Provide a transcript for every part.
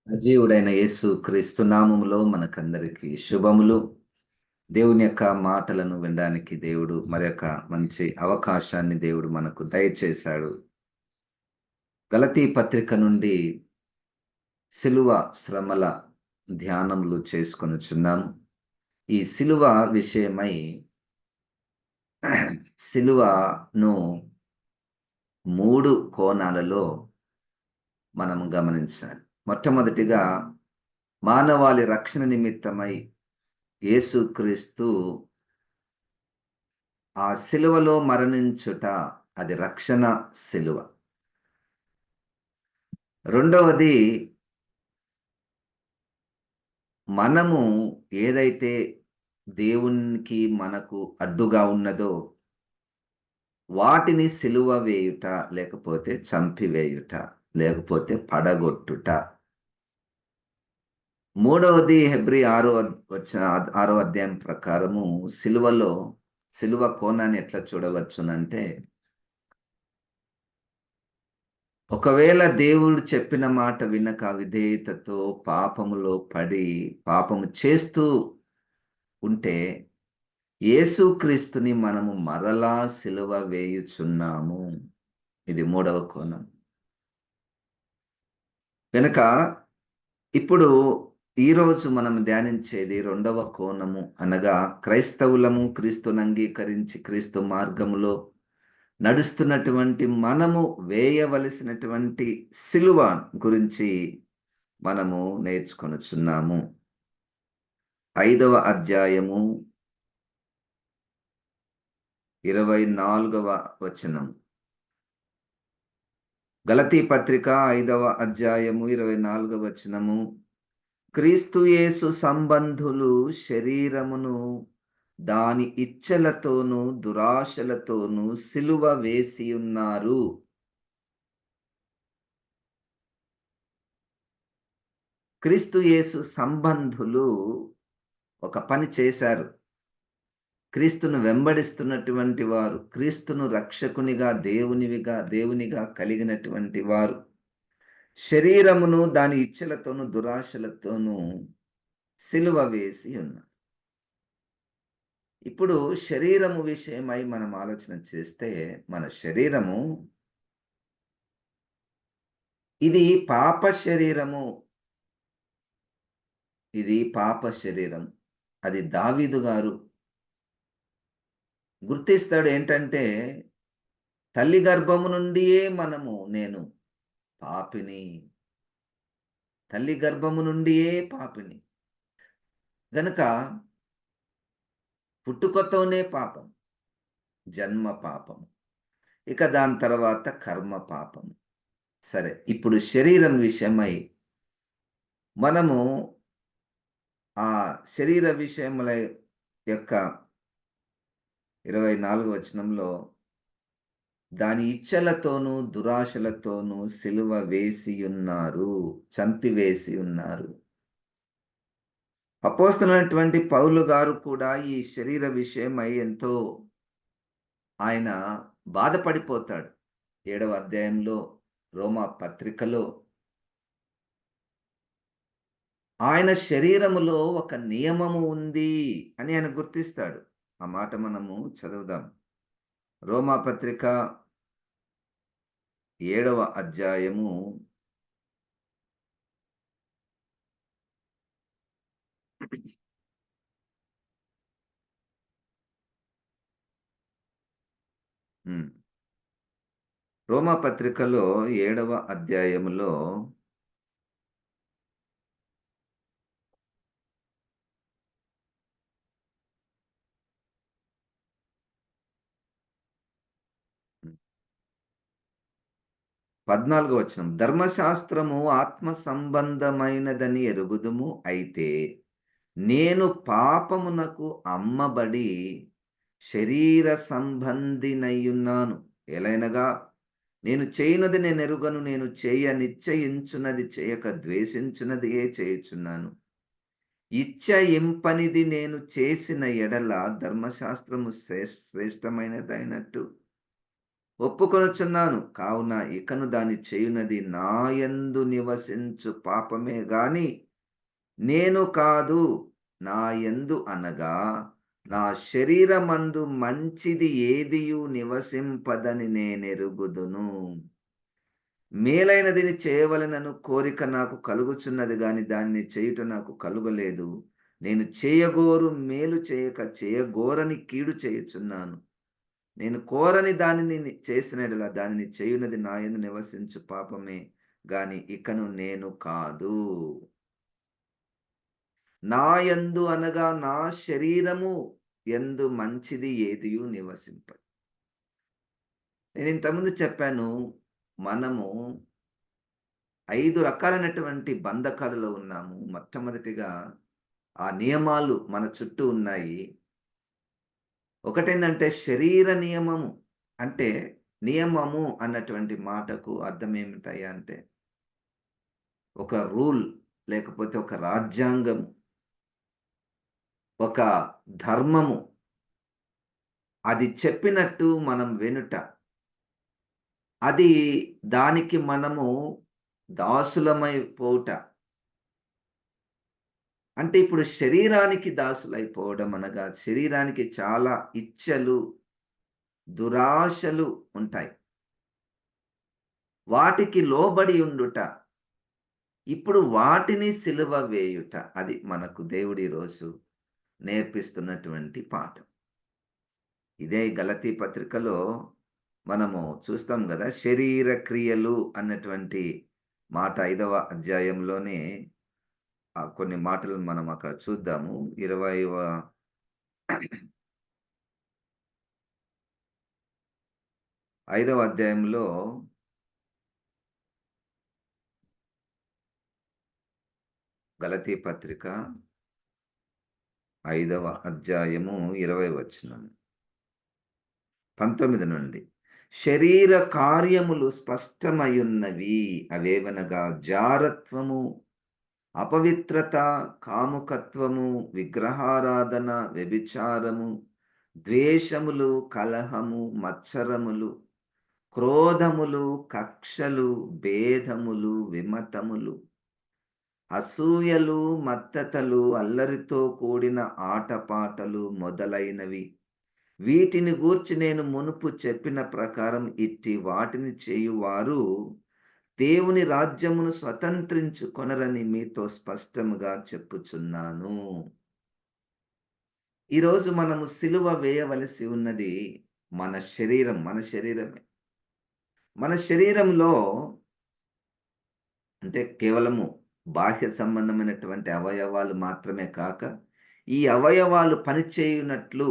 సజీవుడైన యేసు క్రీస్తు నామములో మనకందరికి శుభములు. దేవుని యొక్క మాటలను వినడానికి దేవుడు మరొక మంచి అవకాశాన్ని దేవుడు మనకు దయచేశాడు. గలతీ పత్రిక నుండి సిలువ శ్రమల ధ్యానములు చేసుకొనుచున్నాము. ఈ సిలువ విషయమై సిలువను 3 కోణాలలో మనం గమనించాలి. మొట్టమొదటిగా మానవాళి రక్షణ నిమిత్తమై యేసుక్రీస్తు ఆ సిలువలో మరణించుట, అది రక్షణ సిలువ. రెండవది, మనము ఏదైతే దేవునికి మనకు అడ్డుగా ఉన్నదో వాటిని సిలువ వేయుట, లేకపోతే చంపివేయుట, లేకపోతే పడగొట్టుట. మూడవది హెబ్రీ 6వ అధ్యాయం ప్రకారము సిలువ కోణాన్ని ఎట్లా చూడవచ్చునంటే, ఒకవేళ దేవుడు చెప్పిన మాట వినక విధేయతతో పాపములో పడి పాపము చేస్తూ ఉంటే యేసుక్రీస్తుని మనము మరలా సిలువ వేయుచున్నాము. ఇది మూడవ కోణం. కనుక ఇప్పుడు ఈరోజు మనం ధ్యానించేది రెండవ కోణము, అనగా క్రైస్తవులము, క్రీస్తును అంగీకరించి క్రీస్తు మార్గములో నడుస్తున్నటువంటి మనము వేయవలసినటువంటి సిలువ గురించి మనము నేర్చుకొనుచున్నాము. 5వ అధ్యాయము 24వ వచనం. గలతీ పత్రిక 5వ అధ్యాయము 24వ వచనము. క్రీస్తు యేసు సంబంధులు శరీరమును దాని ఇచ్చలతోనూ దురాశలతోనూ సిలువ వేసి ఉన్నారు. క్రీస్తు యేసు సంబంధులు ఒక పని చేశారు. క్రీస్తును వెంబడిస్తున్నటువంటి వారు, క్రీస్తును రక్షకునిగా దేవునిగా కలిగినటువంటి వారు శరీరమును దాని ఇచ్చలతోనూ దురాశలతోనూ సిలువ వేసి ఉన్నారు. ఇప్పుడు శరీరము విషయమై మనం ఆలోచన చేస్తే, మన శరీరము ఇది పాప శరీరము. ఇది పాప శరీరం. అది దావీదు గారు గుర్తిస్తాడు. ఏంటంటే, తల్లి గర్భము నుండియే నేను పాపిని, తల్లి గర్భము నుండియే పాపిని. గనుక పుట్టుకతోనే పాపం, జన్మ పాపం, ఇక దాని తర్వాత కర్మ పాపం. సరే, ఇప్పుడు శరీరం విషయమై మనము ఆ శరీర విషయముల యొక్క 24వ వచనంలో, దాని ఇచ్చలతోనూ దురాశలతోనూ సిలువ వేసి ఉన్నారు, చంపివేసి ఉన్నారు. అపోస్తలుడైనటువంటి పౌలు గారు కూడా ఈ శరీర విషయమై ఎంతో ఆయన బాధపడిపోతాడు. 7వ అధ్యాయంలో రోమా పత్రికలో ఆయన శరీరములో ఒక నియమము ఉంది అని ఆయన గుర్తిస్తాడు. ఆ మాట మనము చదువుదాం. రోమా పత్రిక 7వ అధ్యాయము 7వ అధ్యాయములో 14వ వచనం. ధర్మశాస్త్రము ఆత్మ సంబంధమైనదని ఎరుగుదుము. అయితే నేను పాపమునకు అమ్మబడి శరీర సంబంధినయ్యున్నాను. ఎలైనగా నేను చేయనది నేను ఎరుగను, నేను నిశ్చయించున్నది చేయక ద్వేషించున్నదియే చేయుచున్నాను. ఇచ్చయింపనిది నేను చేసిన ఎడల ధర్మశాస్త్రము శ్రేష్టమైనదైనట్టు ఒప్పుకొనుచున్నాను. కావున ఇకను దాన్ని చేయునది నా యందు నివసించు పాపమే గాని నేను కాదు. నా యందు అనగా నా శరీరమందు మంచిది ఏదియు నివసింపదని నేనెరుగుదును. మేలైనదిని చేయవలెనను కోరిక నాకు కలుగుచున్నది గాని దానిని చేయుట నాకు కలుగలేదు. నేను చేయగోరు మేలు చేయక చేయగోరని కీడు చేయుచున్నాను. నేను కోరని దానిని చేసిన యెడల దానిని చేయునది నా యందు నివసించు పాపమే గాని ఇకను నేను కాదు. నా యందు అనగా నా శరీరము యందు మంచిది ఏదియు నివసింపదు. నేను ఇంతకుముందు చెప్పాను. మనము 5 రకాలైనటువంటి బంధకాలలో ఉన్నాము. మొట్టమొదటిగా ఆ నియమాలు మన చుట్టూ ఉన్నాయి. ఒకటేందంటే శరీర నియమము. అంటే నియమము అన్నటువంటి మాటకు అర్థం ఏమిటయ్యా అంటే, ఒక రూల్ లేకపోతే ఒక రాజ్యాంగము, ఒక ధర్మము. అది చెప్పినట్టు మనం వినుట. అది దానికి మనము దాసులమైపోవుట. అంటే ఇప్పుడు శరీరానికి దాసులైపోవడం అనగా శరీరానికి చాలా ఇచ్చలు, దురాశలు ఉంటాయి. వాటికి లోబడి ఉండుట. ఇప్పుడు వాటిని సిలువ వేయుట. అది మనకు దేవుడు ఈరోజు నేర్పిస్తున్నటువంటి పాఠం. ఇదే గలతీ పత్రికలో మనము చూస్తాం గదా! శరీర క్రియలు అన్నటువంటి మాట 5వ అధ్యాయంలోనే కొన్ని మాటలు మనం అక్కడ చూద్దాము. 5వ అధ్యాయంలో గలతీ పత్రిక 5వ అధ్యాయము 20 వచనం. 19 నుండి. శరీర కార్యములు స్పష్టమయున్నవి. అవేవనగా జారత్వము, అపవిత్రత, కాముకత్వము, విగ్రహారాధన, వ్యభిచారము, ద్వేషములు, కలహము, మత్సరములు, క్రోధములు, కక్షలు, భేదములు, విమతములు, అసూయలు, మత్తతలు, అల్లరితో కూడిన ఆటపాటలు మొదలైనవి. వీటిని గూర్చి నేను మునుపు చెప్పిన ప్రకారం ఇట్టి వాటిని చేయువారు దేవుని రాజ్యమును స్వతంత్రించుకొనరని మీతో స్పష్టముగా చెప్పుచున్నాను. ఈరోజు మనము సిలువ వేయవలసి ఉన్నది మన శరీరమే. మన శరీరంలో అంటే కేవలము బాహ్య సంబంధమైనటువంటి అవయవాలు మాత్రమే కాక, ఈ అవయవాలు పనిచేయునట్లు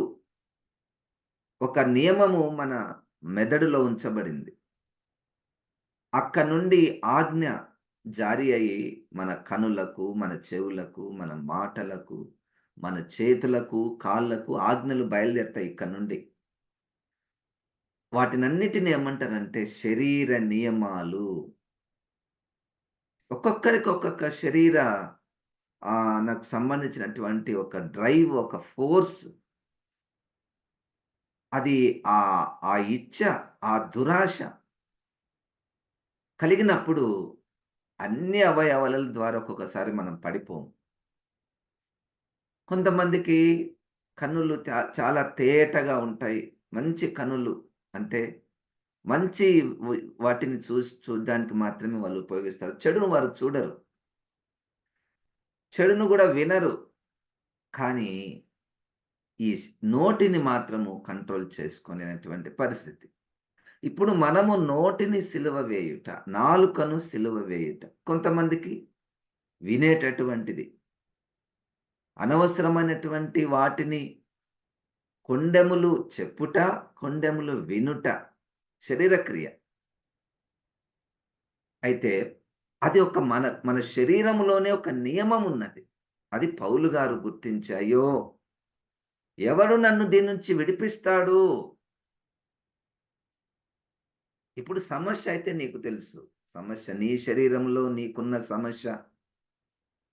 ఒక నియమము మన మెదడులో ఉంచబడింది. అక్కడి నుండి ఆజ్ఞ జారీ అయ్యి మన కనులకు, మన చెవులకు, మన మాటలకు, మన చేతులకు, కాళ్ళకు ఆజ్ఞలు బయలుదేరుతాయి ఇక్కడి నుండి. వాటినన్నిటిని ఏమంటారంటే శరీర నియమాలు. ఒక్కొక్కరికి ఒక్కొక్క శరీర నాకు సంబంధించినటువంటి ఒక డ్రైవ్, ఒక ఫోర్స్ అది ఆ ఇచ్చ, ఆ దురాశ కలిగినప్పుడు అన్ని అవయవాల ద్వారా ఒక్కొక్కసారి మనం పడిపోము. కొంతమందికి కన్నులు చాలా తేటగా ఉంటాయి. మంచి కనులు అంటే మంచి వాటిని చూడ్డానికి మాత్రమే వాళ్ళు ఉపయోగిస్తారు. చెడును వారు చూడరు. చెడును గూడా వినరు. కానీ ఈ నోటిని మాత్రము కంట్రోల్ చేసుకోలేనటువంటి పరిస్థితి. ఇప్పుడు మనము నోటిని సిలువ వేయుట, నాలుకను సిలువ వేయుట. కొంతమందికి వినేటటువంటిది. అనవసరమైనటువంటి వాటిని కొండెములు చెప్పుట, కొండెములు వినుట శరీర క్రియ. అయితే అది ఒక మన శరీరములోనే ఒక నియమం ఉన్నది. అది పౌలు గారు గుర్తించి, అయ్యో! ఎవడు నన్ను దీని నుంచి విడిపిస్తాడు? ఇప్పుడు సమస్య అయితే నీకు తెలుసు. సమస్య నీ శరీరంలో నీకున్న సమస్య.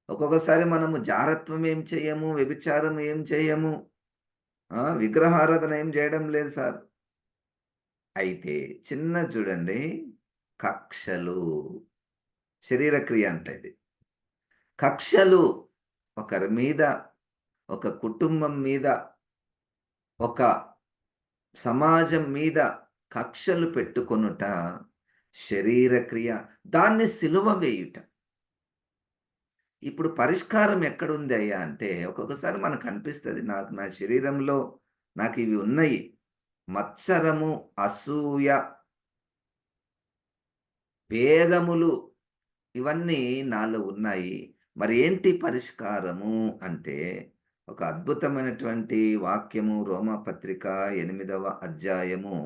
ఒక్కొక్కసారి మనము జారత్వం ఏం చెయ్యము, వ్యభిచారం ఏం చెయ్యము, విగ్రహారాధన ఏం జేయడం లేదు సార్. అయితే చూడండి, కక్షలు, శరీర క్రియ అంటే ఇది. కక్షలు ఒకరి మీద, ఒక కుటుంబం మీద, ఒక సమాజం మీద కక్షలు పెట్టుకొనుట శరీర క్రియ. దాన్ని సిలువ వేయుట. ఇప్పుడు పరిష్కారం ఎక్కడుందయ్యా అంటే, ఒక్కొక్కసారి మనకనిపిస్తది. నా శరీరంలో నాకివి ఉన్నాయి. మత్సరము, అసూయ, భేదములు ఇవన్నీ నాలో ఉన్నాయి. మరి ఏంటి పరిష్కారము అంటే, ఒక అద్భుతమైనటువంటి వాక్యము రోమాపత్రిక 8వ అధ్యాయము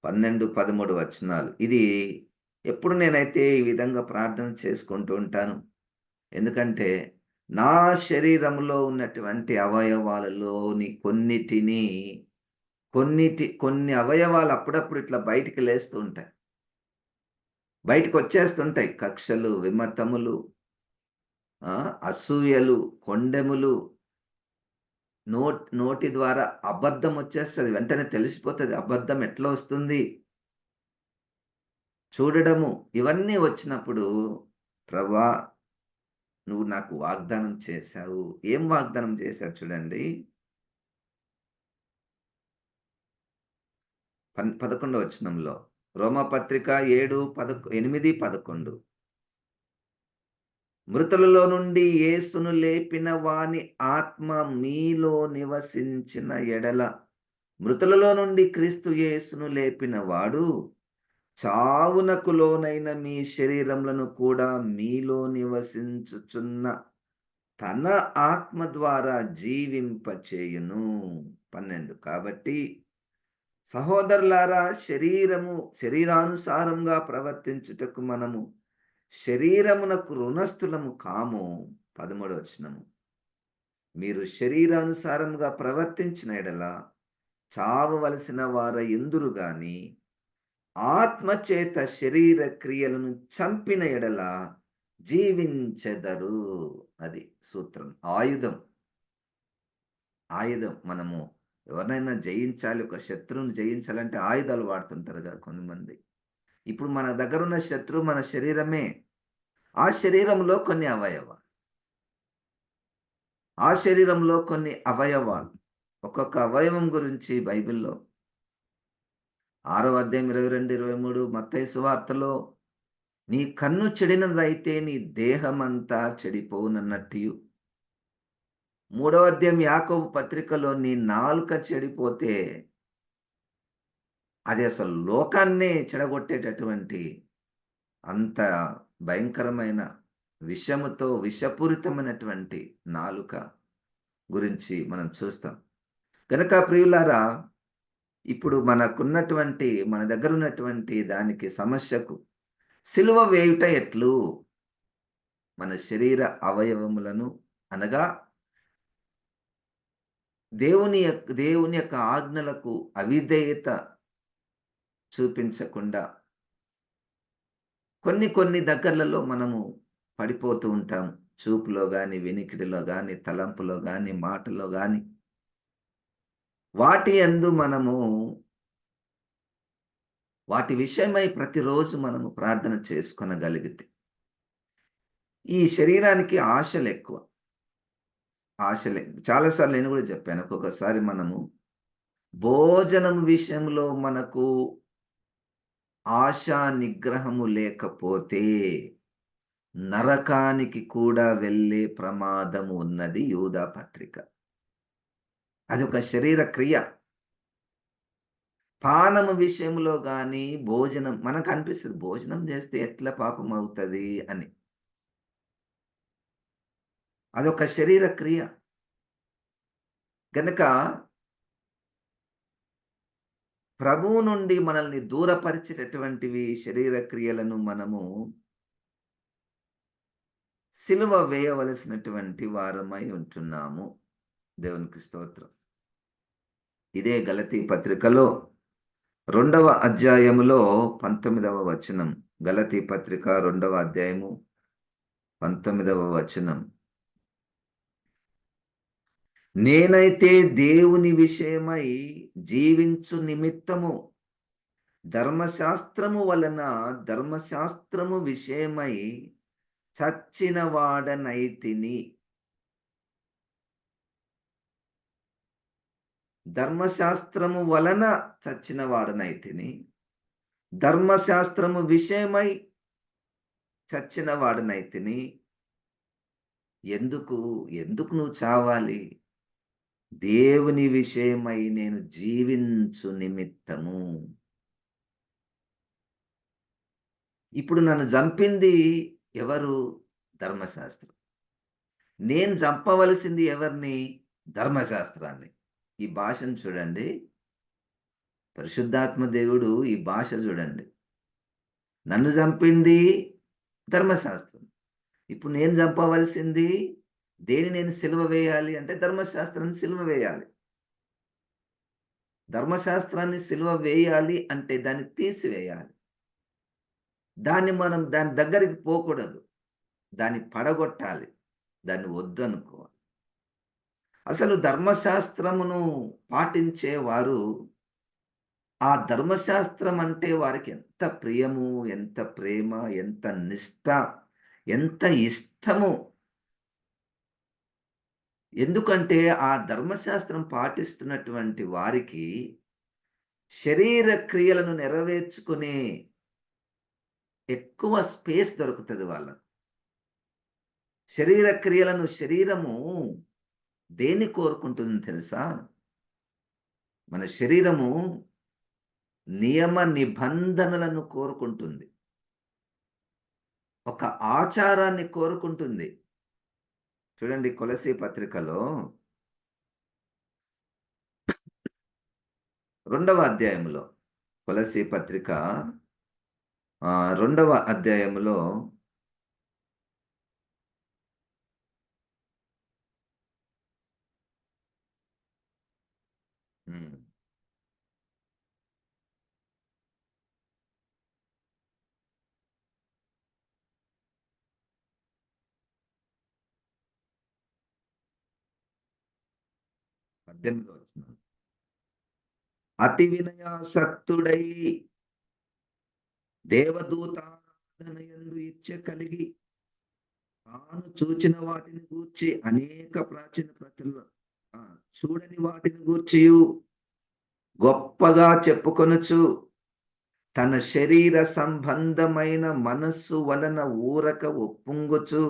12, 13 వచనాలు. ఇది ఎప్పుడు నేనైతే ఈ విధంగా ప్రార్థన చేసుకుంటూ ఉంటాను. ఎందుకంటే, నా శరీరంలో ఉన్నటువంటి అవయవాలలోని కొన్ని అవయవాలు అప్పుడప్పుడు ఇట్లా బయటికి లేస్తూ ఉంటాయి. బయటికొచ్చేస్తుంటాయి. కక్షలు, విమతములు, అసూయలు, కొండెములు, నోటి ద్వారా అబద్ధం వచ్చేస్తది. వెంటనే తెలిసిపోతది. అబద్ధం ఎట్లా వస్తుంది? చూడడము, ఇవన్నీ వచ్చినప్పుడు, ప్రభా! నువ్వు నాకు వాగ్దానం చేశావు. ఏం వాగ్దానం చేశావు చూడండి. 11వ వచనంలో రోమాపత్రిక 8, 11 మృతులలో నుండి యేసును లేపిన వాని ఆత్మ మీలో నివసించిన ఎడల, మృతులలో నుండి క్రీస్తు యేసును లేపిన వాడు చావునకు లోనైన మీ శరీరములను కూడా మీలో నివసించుచున్న తన ఆత్మ ద్వారా జీవింపచేయును. 12 కాబట్టి సహోదరులారా, శరీరానుసారంగా ప్రవర్తించుటకు మనము శరీరమునకు రుణస్థులము కాము. 13 వచనము. మీరు శరీరానుసారముగా ప్రవర్తించిన ఎడల చావవలసిన వారయుందురు గాని, ఆత్మ చేత శరీర క్రియలను చంపిన ఎడల జీవించెదరు. అది సూత్రం. ఆయుధం. మనము ఎవరినైనా జయించాలి, ఒక శత్రువుని జయించాలంటే ఆయుధాలు వాడుతుంటారు కదా కొంతమంది. ఇప్పుడు మన దగ్గరున్న శత్రువు మన శరీరమే. ఆ శరీరంలో కొన్ని అవయవాలు. ఆ శరీరంలో కొన్ని అవయవాలు. ఒక్కొక్క అవయవం గురించి బైబిల్‌లో 6వ అధ్యాయం 22, 23 మత్తయి సువార్తలో నీ కన్ను చెడినదైతే నీ దేహమంతా చెడిపోవునన్నట్టియు. 3వ అధ్యాయం యాకోబు పత్రికలో నీ నాలుక చెడిపోతే అది అసలు లోకాన్నే చెడగొట్టేటటువంటి అంత భయంకరమైన విషపూరితమైనటువంటి నాలుక గురించి మనం చూస్తాం. గనక ప్రియులారా, ఇప్పుడు మన దగ్గరున్నటువంటి దానికి సమస్యకు సిలువ వేయుట ఎట్లు? మన శరీర అవయవములను అనగా దేవుని యొక్క ఆజ్ఞలకు అవిధేయత చూపించకుండా కొన్ని దగ్గరలలో మనము పడిపోతూ ఉంటాం. చూపులో గాని, వినికిడిలో గాని, తలంపులో గాని, మాటలో గాని. వాటి విషయమై ప్రతిరోజు మనము ప్రార్థన చేసుకొనగలిగితే, ఈ శరీరానికి ఆశలెక్కువ. చాలా సార్లు నేను గూడా చెప్పాను. ఒక్కొక్కసారి మనము భోజనం విషయంలో మనకు ఆశా నిగ్రహము లేకపోతే నరకానికి కూడా వెళ్ళే ప్రమాదం ఉన్నది. యూదా పత్రిక. అదొక శరీర క్రియ. పానము విషయంలో గాని, భోజనం మనకనిపిస్తది భోజనం చేస్తే ఎట్లా పాపం అవుతది అని. అదొక శరీర క్రియ. గనక ప్రభువు నుండి మనల్ని దూరపరిచేటటువంటివి శరీర క్రియలను మనము సిలువ వేయవలసినటువంటి వారమై ఉంటున్నాము. దేవునికి స్తోత్రం. ఇదే గలతీ పత్రికలో 2వ అధ్యాయములో 19వ వచనం. గలతీ పత్రిక 2వ అధ్యాయము 19వ వచనం. నేనైతే దేవుని విషయమై జీవించు నిమిత్తము ధర్మశాస్త్రము వలన ధర్మశాస్త్రము విషయమై చచ్చిన వాడనైతిని. ధర్మశాస్త్రము వలన చచ్చిన వాడనైతిని. ధర్మశాస్త్రము విషయమై చచ్చిన వాడనైతిని. ఎందుకు ఎందుకు నువ్వు చావాలి? దేవుని విషయమై నేను జీవించు నిమిత్తము. ఇప్పుడు నన్ను చంపింది ఎవరు? ధర్మశాస్త్రం. నేను చంపవలసింది ఎవరిని? ధర్మశాస్త్రాన్ని. ఈ భాషను చూడండి. పరిశుద్ధాత్మ దేవుడు ఈ భాష చూడండి. నన్ను చంపింది ధర్మశాస్త్రం. ఇప్పుడు నేను చంపవలసింది దేని? నేను సిలువ వేయాలి అంటే ధర్మశాస్త్రాన్ని సిలువ వేయాలి. ధర్మశాస్త్రాన్ని సిలువ వేయాలి అంటే దాన్ని తీసివేయాలి. దాని దగ్గరికి పోకూడదు. దాన్ని పడగొట్టాలి. దాన్ని వద్దనుకోవాలి. అసలు ధర్మశాస్త్రమును పాటించేవారు ఆ ధర్మశాస్త్రం అంటే వారికి ఎంత ప్రియము, ఎంత ప్రేమ, ఎంత నిష్ఠ, ఎంత ఇష్టము. ఎందుకంటే ఆ ధర్మశాస్త్రం పాటిస్తున్నటువంటి వారికి శరీర క్రియలను నెరవేర్చుకునే ఎక్కువ స్పేస్ దొరుకుతది వాళ్ళకు. శరీర క్రియలను శరీరము దేన్ని కోరుకుంటుందో తెలుసా? మన శరీరము నియమ నిబంధనలను కోరుకుంటుంది. ఒక ఆచారాన్ని కోరుకుంటుంది. చూడండి కొలస్సీ పత్రికలో 2వ అధ్యాయంలో, కొలస్సీ పత్రిక 2వ అధ్యాయంలో హ్మ్. పద్దెనిమిదో వచనం. అతి వినయాసక్తుడై దేవదూతారాధనయందు ఇచ్చ కలిగి తాను చూచిన వాటిని గూర్చి అనేక ప్రాచీన ప్రతులు చూడని వాటిని గూర్చియు గొప్పగా చెప్పుకొనుచు తన శరీర సంబంధమైన మనస్సు వలన ఊరక ఒప్పుంగుచు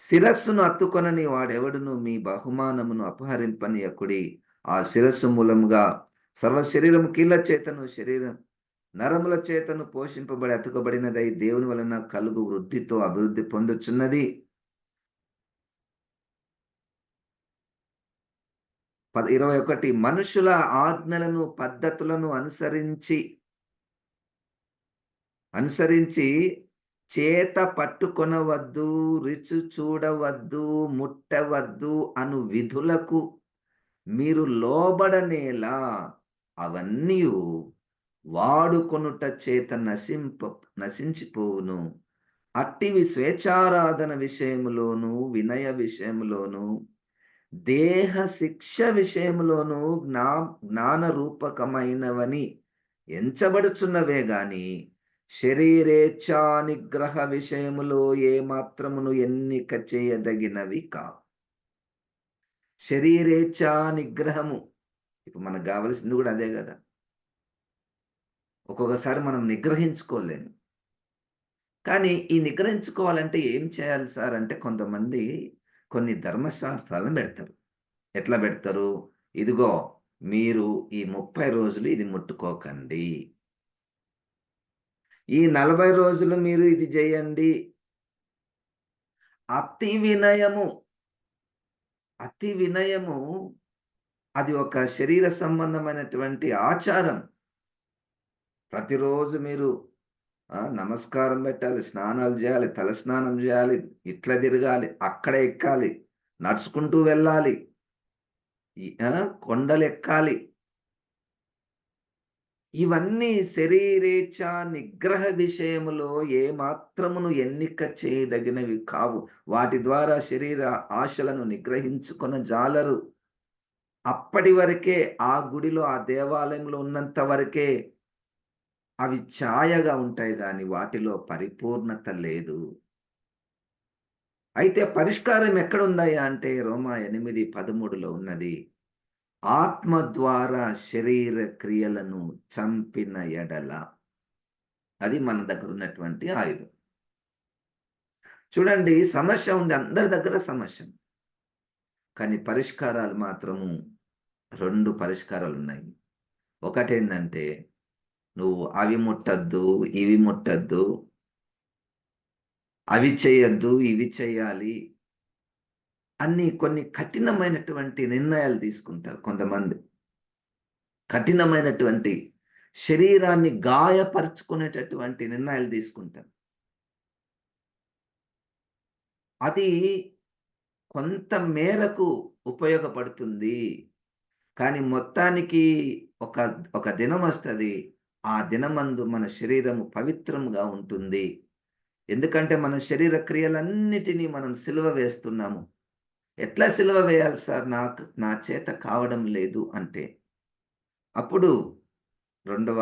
శిరస్సును అత్తుకొనని వాడెవడును మీ బహుమానమును అపహరింపనీయకుడి. ఆ శిరస్సు మూలముగా సర్వ శరీరము కీళ్ల చేతను శరీరం నరముల చేతను పోషింపబడి అతుకబడినదై దేవుని వలన కలుగు వృద్ధితో అభివృద్ధి పొందుచున్నది. 21 మనుషుల ఆజ్ఞలను పద్ధతులను అనుసరించి చేత పట్టుకొనవద్దు, రుచి చూడవద్దు, ముట్టవద్దు అను విధులకు మీరు లోబడనేలా అవన్నీయు వాడుకొనుట చేత నశించిపోవును. అట్టివి స్వేచ్ఛారాధన విషయములోను, వినయ విషయములోను, దేహ శిక్ష విషయములోను జ్ఞాన రూపకమైనవని ఎంచబడుచున్నవే గాని శరీరేచ్ఛా నిగ్రహ విషయములో ఏ మాత్రమును ఎన్నిక చేయదగినవి కావు. శరీరేచ్ఛా నిగ్రహము ఇప్పుడు మనకు కావలసింది కూడా అదే కదా. ఒక్కొక్కసారి మనం నిగ్రహించుకోలేము. కానీ ఈ నిగ్రహించుకోవాలంటే ఏం చేయాలి సార్ అంటే కొంతమంది కొన్ని ధర్మశాస్త్రాలను పెడతారు. ఎట్లా పెడతారు? ఇదిగో మీరు ఈ 30 రోజులు ఇది ముట్టుకోకండి. ఈ 40 రోజులు మీరు ఇది చేయండి. అతి వినయము, అతి వినయము అది ఒక శరీర సంబంధమైనటువంటి ఆచారం. ప్రతిరోజు మీరు నమస్కారం పెట్టాలి, స్నానాలు చేయాలి, తలస్నానం చేయాలి, ఇట్లా తిరగాలి, అక్కడ ఎక్కాలి, నడుచుకుంటూ వెళ్ళాలి, కొండలెక్కాలి. ఇవన్నీ శరీరేచ్ఛ నిగ్రహ విషయములో ఏమాత్రమును ఎన్నిక చేయదగినవి కావు. వాటి ద్వారా శరీర ఆశలను నిగ్రహించుకొన జాలరు. అప్పటి వరకే ఆ గుడిలో, ఆ దేవాలయంలో ఉన్నంత వరకే అవి ఛాయగా ఉంటాయి గాని వాటిలో పరిపూర్ణత లేదు. అయితే పరిష్కారం ఎక్కడుందయ్యా అంటే రోమా 8:13లో ఉన్నది. ఆత్మ ద్వారా శరీర క్రియలను చంపిన ఎడల అది మన దగ్గర ఉన్నటువంటి ఆయుధం. చూడండి, సమస్య ఉంది. అందరి దగ్గర సమస్య. కానీ పరిష్కారాలు మాత్రము 2 పరిష్కారాలున్నాయి. ఒకటేందంటే, నువ్వు అవి ముట్టొద్దు, ఇవి ముట్టొద్దు, అవి చేయొద్దు, ఇవి చేయాలి అన్ని కొన్ని కఠినమైనటువంటి నిర్ణయాలు తీసుకుంటారు కొంతమంది. కఠినమైనటువంటి శరీరాన్ని గాయపరుచుకునేటటువంటి నిర్ణయాలు తీసుకుంటారు. అది కొంత మేరకు ఉపయోగపడుతుంది. కానీ మొత్తానికి ఒక ఒక దినమొస్తది. ఆ దినమందు మన శరీరము పవిత్రముగా ఉంటుంది. ఎందుకంటే మన శరీర క్రియలన్నిటిని మనం సిలువ వేస్తున్నాము. ఎట్లా సిలువ వేయాలి సార్? నా చేత కావడం లేదు అంటే, అప్పుడు 2వ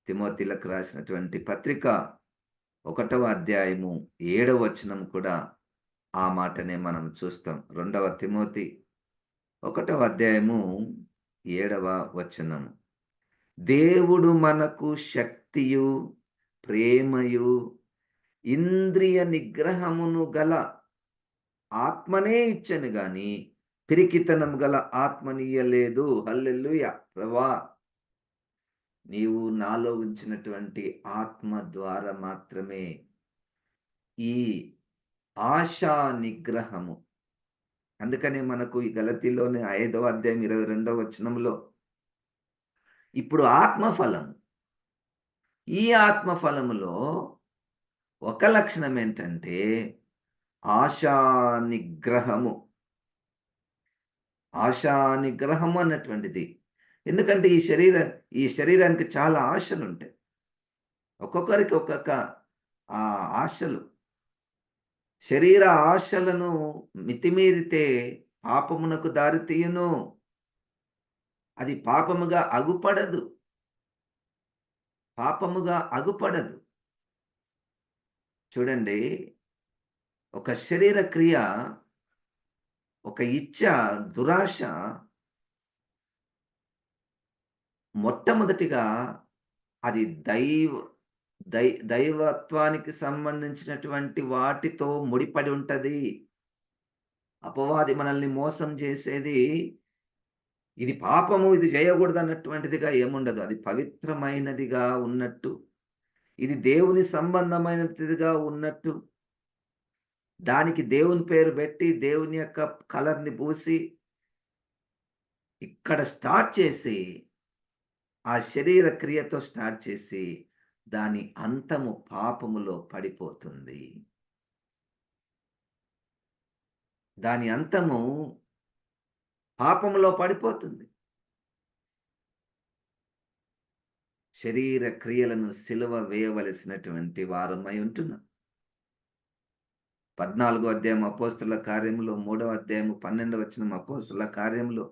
తిమోతిలకు రాసినటువంటి పత్రిక 1వ అధ్యాయము 7వ వచనం కూడా ఆ మాటనే మనం చూస్తాం. 2వ తిమోతి 1వ అధ్యాయము 7వ వచనం. దేవుడు మనకు శక్తియు, ప్రేమయు, ఇంద్రియ నిగ్రహమును గల ఆత్మనే ఇచ్చెను గాని పిరికితనము గల ఆత్మనియ్యలేదు. హల్లెలూయా! ప్రభువా, నీవు నాలో ఉంచినటువంటి ఆత్మ ద్వారా మాత్రమే ఈ ఆశా నిగ్రహము. అందుకనే మనకు ఈ గలతీలోని 5వ అధ్యాయం 22వ వచనంలో ఇప్పుడు ఆత్మఫలం. ఈ ఆత్మఫలములో ఒక లక్షణం ఏంటంటే ఆశా నిగ్రహము. ఆశా నిగ్రహము అన్నటువంటిది. ఎందుకంటే ఈ శరీరానికి చాలా ఆశలుంటాయి. ఒక్కొక్కరికి ఒక్కొక్క ఆశలు. శరీర ఆశలను మితిమీరితే పాపమునకు దారితీయును. అది పాపముగా అగుపడదు. పాపముగా అగుపడదు. చూడండి, ఒక శరీర క్రియ, ఒక ఇచ్చ, దురాశ మొట్టమొదటిగా అది దైవత్వానికి సంబంధించినటువంటి వాటితో ముడిపడి ఉంటది. అపవాది మనల్ని మోసం చేసేది ఇది పాపము, ఇది చేయకూడదన్నటువంటిదిగా ఏముండదు. అది పవిత్రమైనదిగా ఉన్నట్టు, ఇది దేవుని సంబంధమైనదిగా ఉన్నట్టు, దానికి దేవుని పేరు పెట్టి, దేవుని యొక్క కలర్‌ని పూసి, ఇక్కడ స్టార్ట్ చేసి, ఆ శరీర క్రియతో స్టార్ట్ చేసి, దాని అంతము పాపములో పడిపోతుంది. దాని అంతము పాపములో పడిపోతుంది. శరీర క్రియలను సిలువ వేయవలసినటువంటి వారమై ఉంటున్నాం. 14వ అధ్యాయం అపోస్తలుల కార్యములో, 3వ అధ్యాయము 12వ వచనం అపోస్తలుల కార్యములో,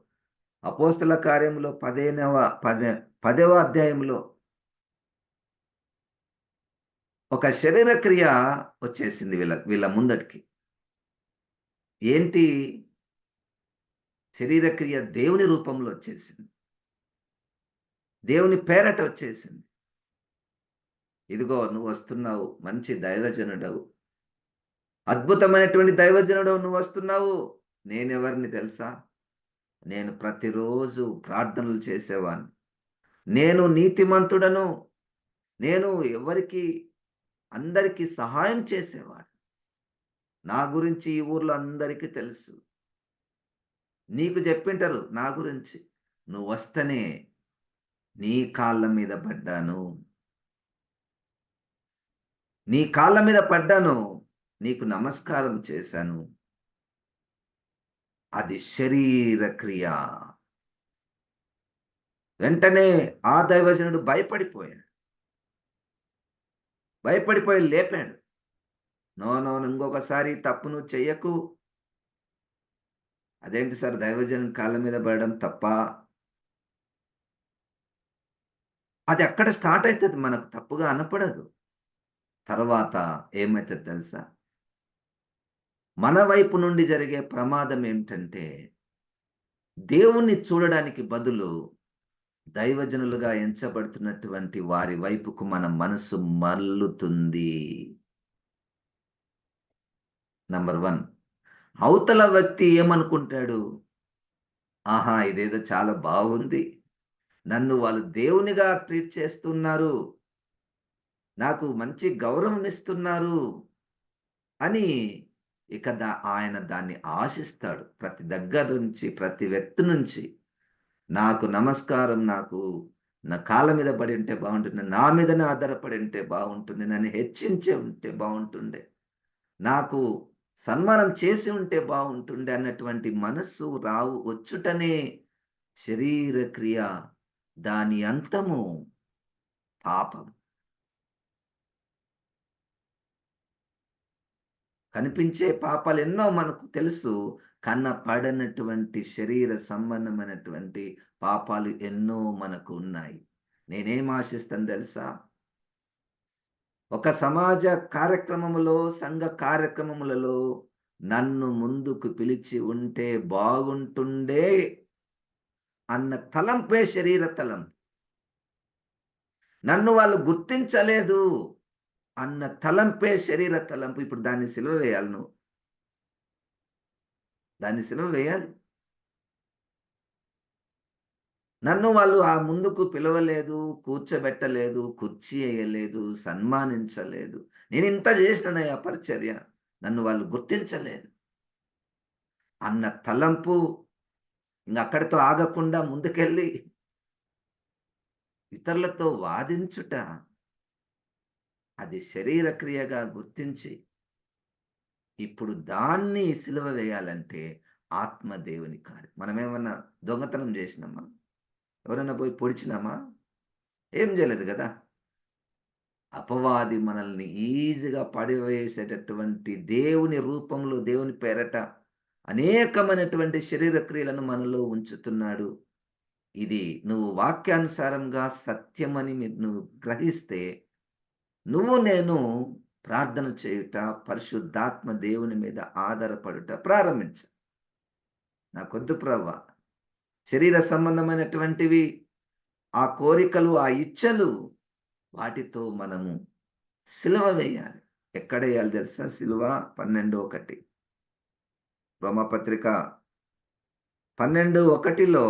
అపోస్తలుల కార్యములో 10వ అధ్యాయంలో ఒక శరీర క్రియ వచ్చేసింది వీళ్ళ ముందటికి. ఏంటి? శరీర క్రియ దేవుని రూపంలో వచ్చేసింది. దేవుని పేరట వచ్చేసింది. ఇదిగో నువ్వు వస్తున్నావు, మంచి దైవజనుడవు, అద్భుతమైనటువంటి దైవజనుడవు నువ్వు వస్తున్నావు. నేనెవరిని తెలుసా? నేను ప్రతిరోజు ప్రార్థనలు చేసేవాడిని. నేను నీతిమంతుడను. నేను అందరికీ సహాయం చేసేవాడిని. నా గురించి ఈ ఊర్లో అందరికీ తెలుసు. నీకు చెప్పింటారు నా గురించి. నువ్వొస్తేనే నీ కాళ్ళ మీద పడ్డాను. నీ కాళ్ళ మీద పడ్డాను. నీకు నమస్కారం చేశాను. అది శరీర క్రియ. వెంటనే ఆ దైవజనుడు భయపడిపోయాడు. భయపడిపోయి లేపాడు. "నో, నో, ఇంకొకసారి తప్పు నువ్వు చెయ్యకు." "అదేంటి సార్ దైవజనుని కాళ్ళ మీద పడడం తప్పా?" అది అక్కడ స్టార్ట్ అయితది. మనకు తప్పుగా అనపడదు. తర్వాత ఏమైతది తెలుసా? మన వైపు నుండి జరిగే ప్రమాదం ఏమిటంటే, దేవుణ్ణి చూడడానికి బదులు దైవజనులుగా ఎంచబడుతున్నటువంటి వారి వైపుకు మన మనసు మల్లుతుంది. నంబర్ 1. అవతల వ్యక్తి ఏమనుకుంటాడు? ఆహా! ఇదేదో చాలా బాగుంది. నన్ను వాళ్ళు దేవునిగా ట్రీట్ చేస్తున్నారు. నాకు మంచి గౌరవం ఇస్తున్నారు అని ఇక ఆయన దాన్ని ఆశిస్తాడు. ప్రతి దగ్గర నుంచి, ప్రతి వ్యక్తి నుంచి. నాకు నమస్కారం, నా కాళ్ళ మీద పడి ఉంటే బావుంటుండే. నా మీదనే ఆధారపడి ఉంటే బావుంటుండే. నన్ను హెచ్చించి ఉంటే బావుంటుండే. నాకు సన్మానం చేసి ఉంటే బావుంటుండే అన్నటువంటి మనస్సు వచ్చుటనే శరీర క్రియ. దాని అంతము పాపం. కనిపించే పాపాలెన్నో మనకు తెలుసు. కనపడనటువంటి శరీర సంబంధమైనటువంటి పాపాలు ఎన్నో మనకు ఉన్నాయి. నేనేం ఆశిస్తాను తెలుసా? ఒక సమాజ కార్యక్రమములో, సంఘ కార్యక్రమములలో నన్ను ముందుకు పిలిచి ఉంటే బాగుంటుండే అన్న తలంపే శరీర తలంపు. నన్ను వాళ్ళు గుర్తించలేదు అన్న తలంపే శరీర తలంపు. ఇప్పుడు దాన్ని సిలువ వేయాలి నువ్వు. దాన్ని సిలువ వేయాలి. నన్ను వాళ్ళు ఆ ముందుకు పిలవలేదు, కూర్చోబెట్టలేదు, కుర్చీ ఎయలేదు, సన్మానించలేదు. నేనింత జేసినానయ్యా పరిచర్య. నన్ను వాళ్ళు గుర్తించలేదు అన్న తలంపు ఇంగక్కడితో ఆగకుండా ముందుకెళ్ళి ఇతరులతో వాదించుట, అది శరీర క్రియగా గుర్తించి, ఇప్పుడు దాన్ని సిలువ వేయాలంటే ఆత్మ దేవుని కార్యం. మనమేమన్నా దొంగతనం జేసినామా? ఎవరైనా పోయి పొడిచినామా? ఏం జేయలేదు గదా! అపవాది మనల్ని ఈజీగా పడివేసేటటువంటి దేవుని రూపంలో, దేవుని పేరట అనేకమైనటువంటి శరీర క్రియలను మనలో ఉంచుతున్నాడు. ఇది నువ్వు వాక్యానుసారంగా సత్యమని నువ్వు గ్రహిస్తే, నేను ప్రార్థన చేయుట, పరిశుద్ధాత్మ దేవుని మీద ఆధారపడుట ప్రారంభించా. నాకొద్దు ప్రవ్వా! శరీర సంబంధమైనటువంటివి, ఆ కోరికలు, ఆ ఇచ్చలు వాటితో మనము సిలువ వేయాలి. ఎక్కడేయాలి తెలుసా సిలువ? 12:1 రోమాపత్రిక 12:1లో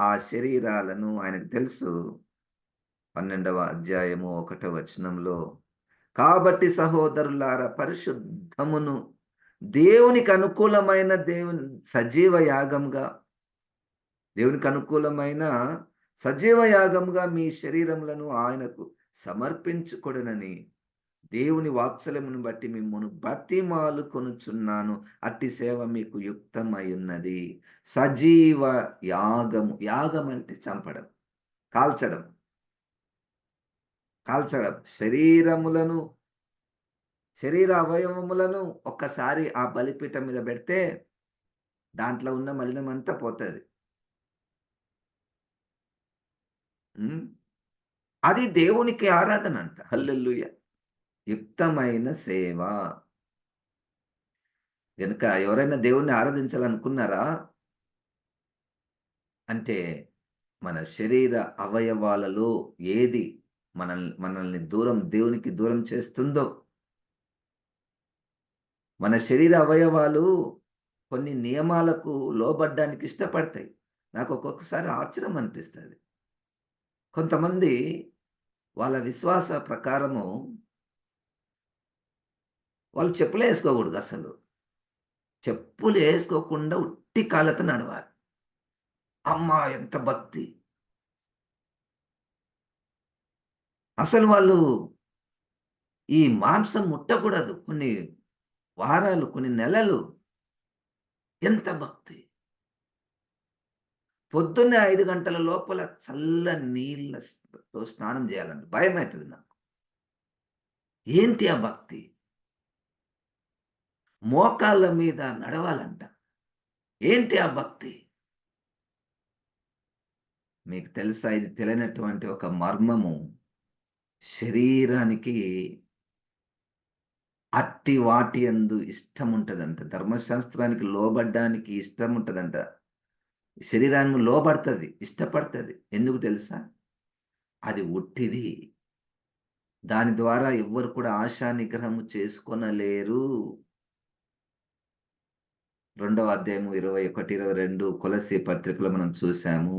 ఆ శరీరాలను ఆయనకు తెలుసు. 12వ అధ్యాయము 1వ వచనంలో, కాబట్టి సహోదరులారా పరిశుద్ధమును, దేవునికి అనుకూలమైన సజీవ యాగంగా, దేవునికి అనుకూలమైన సజీవ యాగంగా మీ శరీరములను ఆయనకు సమర్పించుకొనుడని దేవుని వాత్సల్యమును బట్టి మిమ్మును బతిమాలుకొనుచున్నాను. అట్టి సేవ మీకు యుక్తమైయున్నది. సజీవ యాగము. యాగం అంటే చంపడం, కాల్చడం, కాల్చడం. శరీర అవయవములను ఒక్కసారి ఆ బలిపీఠం మీద బెడితే దాంట్లో ఉన్న మలినమంతా పోతది. హ్మ్. అది దేవునికి ఆరాధనంట. హల్లెలూయా! యుక్తమైన సేవ. గనుక ఎవరైనా దేవుణ్ణి ఆరాధించాలనుకున్నారా? అంటే మన శరీర అవయవాలలో ఏది మనల్ని దేవునికి దూరం చేస్తుందో, మన శరీర అవయవాలు కొన్ని నియమాలకు లోబడ్డానికి ఇష్టపడతాయి. నాకు ఒక్కొక్కసారి ఆశ్చర్యం అనిపిస్తది. కొంతమంది వాళ్ళ విశ్వాస ప్రకారము వాళ్ళు చెప్పులేసుకోకూడదసలు. చెప్పులేసుకోకుండా ఉట్టి కాళ్ళతో నడవాలి. అమ్మా! ఎంత భక్తి. అసలు వాళ్ళు ఈ మాంసం ముట్టకూడదు. కొన్ని వారాలు, కొన్ని నెలలు. ఎంత భక్తి. పొద్దున్నే 5 గంటల లోపల చల్లని నీళ్ళతో స్నానం చేయాలంట. భయమైతది నాకు. ఏంటి ఆ భక్తి? మోకాళ్ళ మీద నడవాలంట. ఏంటి ఆ భక్తి? మీకు తెలుసా ఇది తెలియనటువంటి ఒక మర్మము శరీరానికి అట్టి వాటి యందు ఇష్టముంటదంట. ధర్మశాస్త్రానికి లోబడ్డానికి ఇష్టముంటదంట. శరీరాన్ని లోబడతది, ఇష్టపడతది. ఎందుకు తెలుసా? అది ఉట్టిది. దాని ద్వారా ఎవ్వరు కూడా ఆశా నిగ్రహము చేసుకొనలేరు. 2వ అధ్యాయము 21, 22 కొలస్సీ పత్రికలో మనం చూసాము.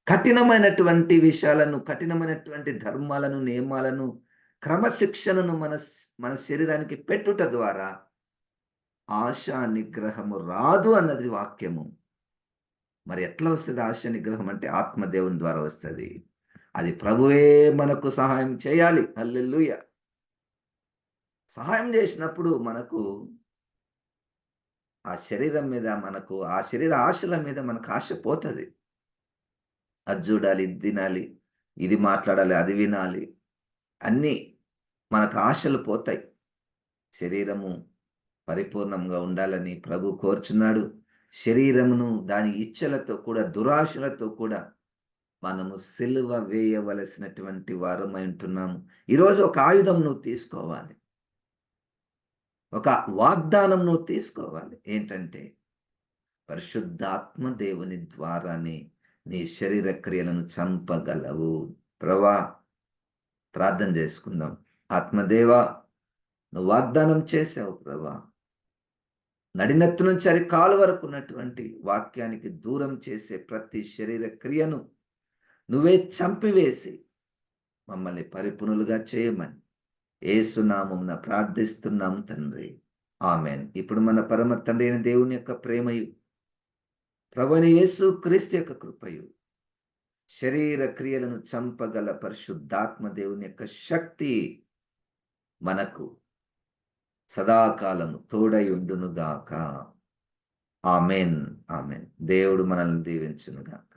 కఠినమైనటువంటి విషయాలను, కఠినమైనటువంటి ధర్మాలను, నియమాలను, క్రమశిక్షణను మన శరీరానికి పెట్టుట ద్వారా ఆశా నిగ్రహము రాదు అన్నది వాక్యము. మరి ఎట్లా వస్తది ఆశా నిగ్రహం అంటే ఆత్మదేవుని ద్వారా వస్తది. అది ప్రభువే మనకు సహాయం చేయాలి. హల్లెలూయా! సహాయం చేసినప్పుడు మనకు ఆ శరీరం మీద ఆ శరీర ఆశల మీద మనకు ఆశ పోతది. అది జూడాలి, ఇది తినాలి, ఇది మాట్లాడాలి, అది వినాలి. అన్నీ మనకు ఆశలు పోతాయి. శరీరము పరిపూర్ణంగా ఉండాలని ప్రభు కోరుచున్నాడు. శరీరమును దాని ఇచ్చలతో కూడా, దురాశలతో కూడా మనము సిలువ వేయవలసినటువంటి వారమై ఉంటున్నాము. ఈరోజు ఒక ఆయుధం నువ్వు తీసుకోవాలి. ఒక వాగ్దానం నువ్వు తీసుకోవాలి. ఏంటంటే పరిశుద్ధాత్మ దేవుని ద్వారానే నీ శరీర క్రియలను చంపగలవు. ప్రభా ప్రార్థన చేసుకుందాం. ఆత్మదేవా నువ్వు వాగ్దానం చేశావు ప్రభా. నడినెత్తి నుంచి అరికాలు వరకు ఉన్నటువంటి వాక్యానికి దూరం చేసే ప్రతి శరీర క్రియను నువ్వే చంపివేసి మమ్మల్ని పరిపూర్ణులుగా చేయమని యేసు నామమున ప్రార్థిస్తున్నాం తండ్రి. ఆమేన్. ఇప్పుడు మన పరమ తండ్రి అయిన దేవుని యొక్క ప్రేమయు, ప్రభువైన యేసు క్రీస్తు యొక్క కృపయు, శరీర క్రియలను చంపగల పరిశుద్ధాత్మ దేవుని యొక్క శక్తి మనకు సదాకాలము తోడై ఉండునుగాక. ఆమేన్. ఆమేన్. దేవుడు మనల్ని దీవించునుగాక.